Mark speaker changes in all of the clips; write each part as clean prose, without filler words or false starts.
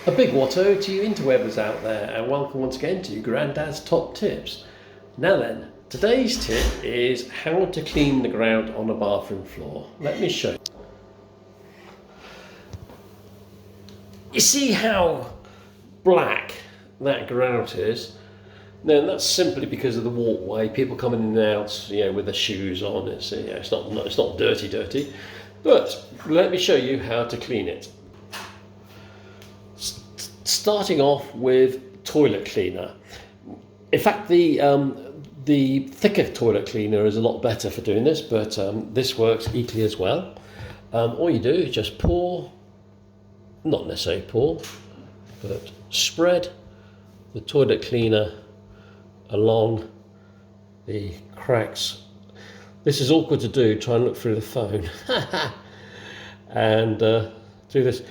Speaker 1: A big watto to you interwebs out there, and welcome once again to Grandad's Top Tips. Now then, today's tip is how to clean the grout on a bathroom floor. Let me show you. You see how black that grout is? Now that's simply because of the walkway. People coming in and out, with their shoes on. It's not dirty, but let me show you how to clean it. Starting off with toilet cleaner. In fact, the thicker toilet cleaner is a lot better for doing this, but this works equally as well. All you do is just pour, not necessarily pour, but spread the toilet cleaner along the cracks. This is awkward to do, try and look through the phone. And do this.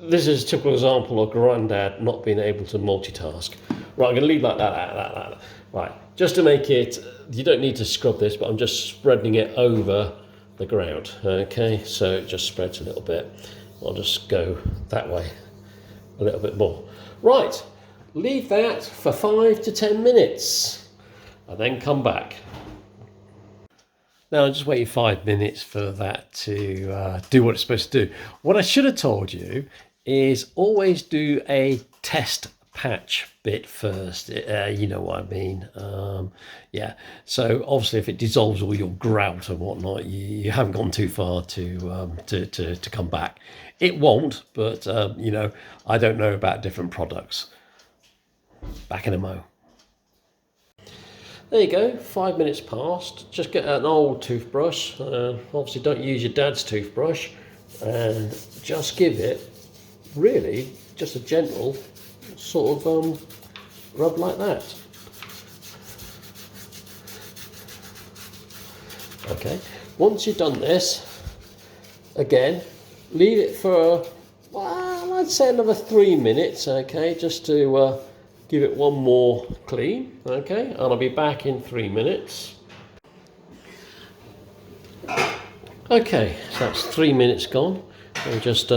Speaker 1: This is a typical example of Grandad not being able to multitask. Right, I'm going to leave like that. Right, just to make it, you don't need to scrub this, but I'm just spreading it over the grout. Okay, so it just spreads a little bit. I'll just go that way a little bit more. Right, leave that for 5 to 10 minutes and then come back. Now I'm just waiting 5 minutes for that to do what it's supposed to do. What I should have told you is always do a test patch bit first. You know what I mean. Yeah, so obviously if it dissolves all your grout and whatnot, you haven't gone too far to come back. It won't, but I don't know about different products. Back in a mo. There you go, 5 minutes passed. Just get an old toothbrush. Obviously don't use your dad's toothbrush, and just give it really just a gentle sort of rub like that. Okay, once you've done this, again, leave it for, well, I'd say another 3 minutes, okay, just to give it one more clean, okay, and I'll be back in 3 minutes. Okay, so that's 3 minutes gone. I'll just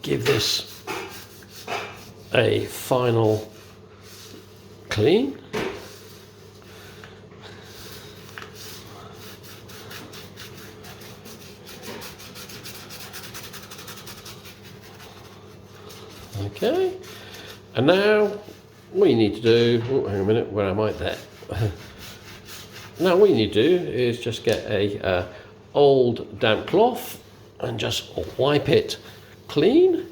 Speaker 1: give this a final clean. Okay, and now what you need to do, oh, hang on a minute, where am I there? Now what you need to do is just get a old damp cloth and just wipe it clean.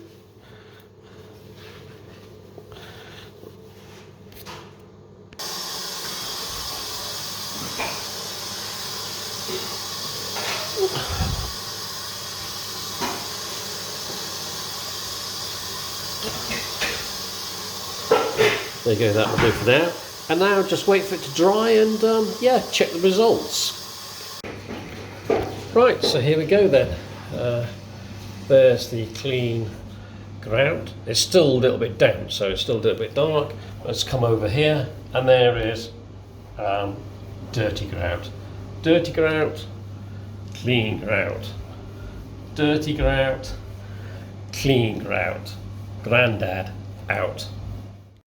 Speaker 1: There you go, that will do for now. And now just wait for it to dry and check the results. Right, so here we go then. There's the clean grout. It's still a little bit damp, so it's still a little bit dark. Let's come over here, and there is dirty grout. Dirty grout, clean grout. Dirty grout, clean grout. Grandad out.